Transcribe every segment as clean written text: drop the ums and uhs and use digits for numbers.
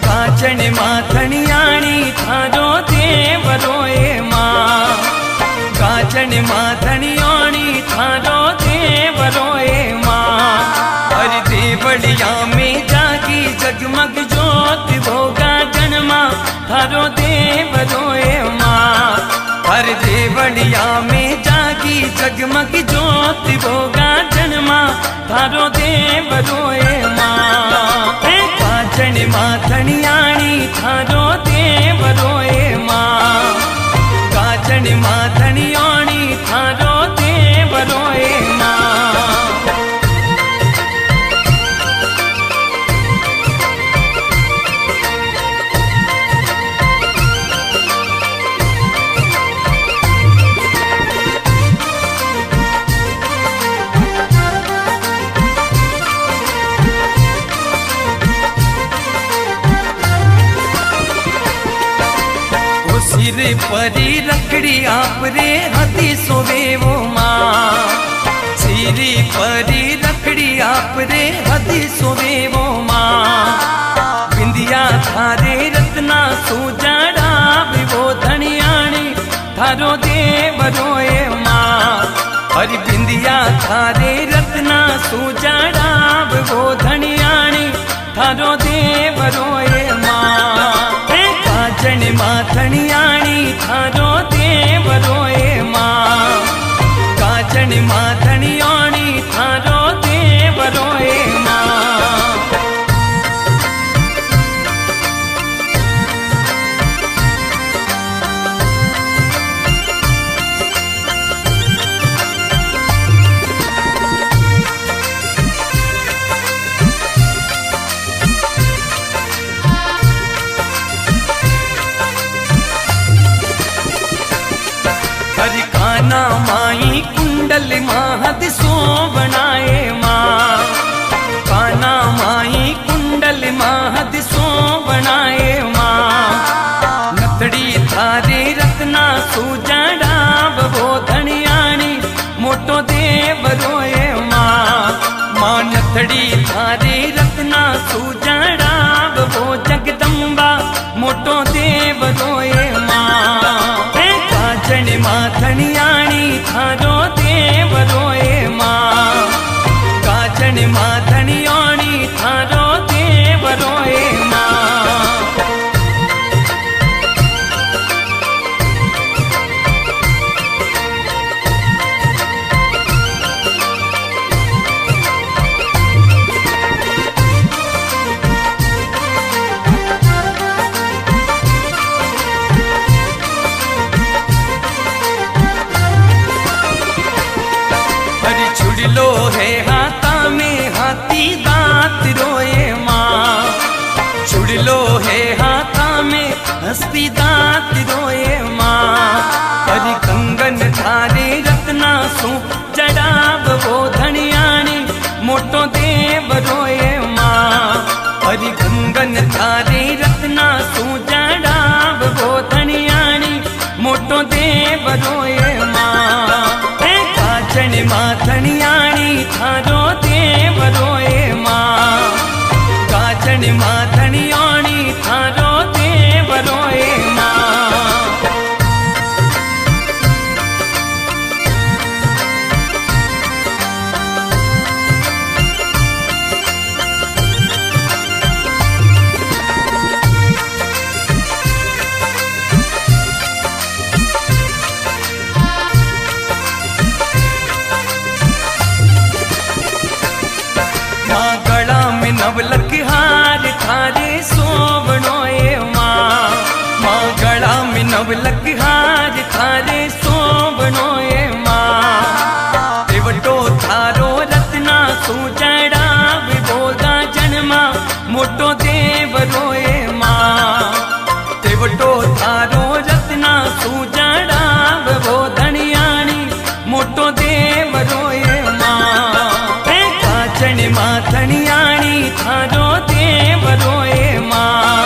काचन माथणियाणी थारो देवरोए मां। काचन माथणियाणी थारो देवरोए मां। हर देवलिया में जागी जगमग ज्योत भोगा जन्मा थारो देवरोए मां। हर देवलिया में जागी जगमग ज्योत भोगा जन्मा थारो देवरोए मां। काचन माथणियाणी थारो देवरोए मां। काचन माथणियाणी थारो देवरोए मां। सिर परी रखड़ी आप रे हती सोवे वो मां। सिर परी रखड़ी आप रे हती सोवे वो मां। बिंदिया थारे रत्ना सुजाड़ा वो धनियाणी थारो देवरोए मां। हर बिंदिया थारे रत्ना सुजाड़ा वो धनियाणी थारो देवरोए मां। काचन माथणियाणी थारो देवरोए मां। काचन माथणियाणी थारो देवरोए मां। हरि काना माई कुंडल महद सो बनाए मां। काना माई कुंडल महद सो बनाए मां। नथड़ी थारे रत्ना सुजाड़ा वो धनियाणी मोटो देवरोए मां। मां नथड़ी थारे रत्ना सुजाड़ा वो जगदम्बा मोटो देवरोए मां। काचन माथणियाणी थारो देवरोए मां। काचन माथणियाणी थारो देवरोए मां। छुड़लो है हाथा में हाथी दांत रोए मां। छुड़लो है हाथा में हस्ती दांत रोए मां। हरि कंगन थारे रत्ना सु जड़ाब वो धनियाणी मोटो देवरोए मां। हरि कंगन थारे रत्ना सु जड़ाब वो धनियाणी मोटो देवरोए मां। काचन माथणियाणी थारो देवरोए मां। काचन माथणियाणी थारो देवरोए मां। नवलख हार थारे सोवणोए मां। मां गला में नवलख हार थारे सोवणोए मां। देवटो थारो रत्ना सुजाड़ा गाजण माथणियाणी थारो देवरो ए मां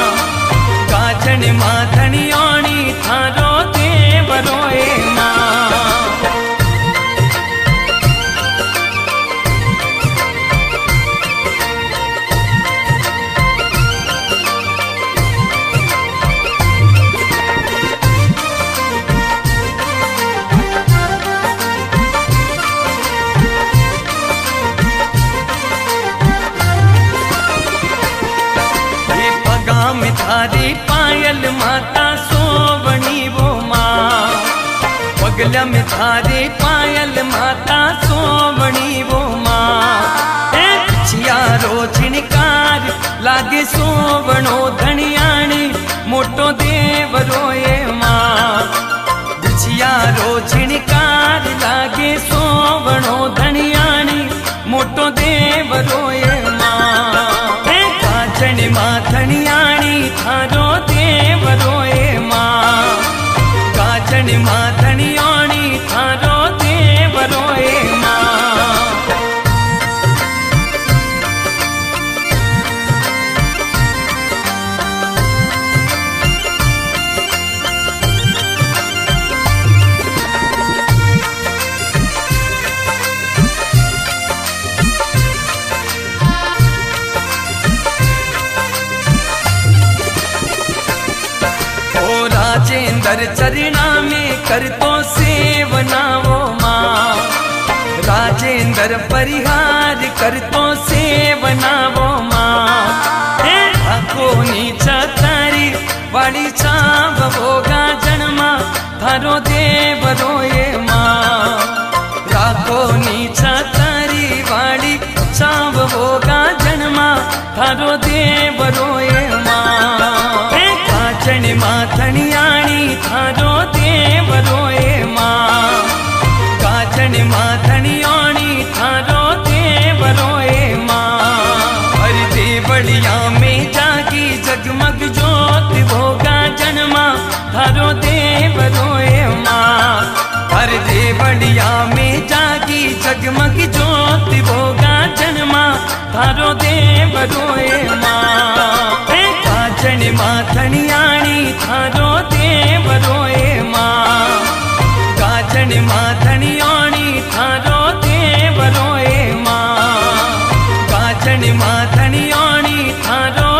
गाजण माथणियाणी थारो देवरो ए मां थारी पायल माता सोवणी वो मां पगला में थारी पायल माता सोवणी वो मां छियारो छिणकार लागे सोवणो धनियाणी मोटो देवरो ए मां छियारो छिणकार लागे सोवणो धनियाणी मोटो देवरो ए मां गाजण माथणियाणी थारो देवरो ए मां गाजण माथणियाणी थारो देवरो ए मां राजेंद्र चरणा में करतो सेवना वो मां राजेंद्र परिहार करतो सेवना वो मां आखो नीचा तारी वाली छाव वो गाजण मां थारो देवरो ए मां राखो नीचा तारी वाली छाव वो गाजण मां थारो देवरो ए मां गाजण माथणियाणी थारो देवरो ए मां गाजण माथणियाणी थारो देवरो ए मां हर देवलिया में जागी जगमग जोत वो गाजण मां थारो देवरो ए मां हर देवलिया में जागी जगमग जोत वो गाजण मां थारो देवरो ए मां गाजण माथणियाणी थारो देवरो ए मां गाजण माथणियाणी थारो देवरो ए मां गाजण माथणियाणी थारो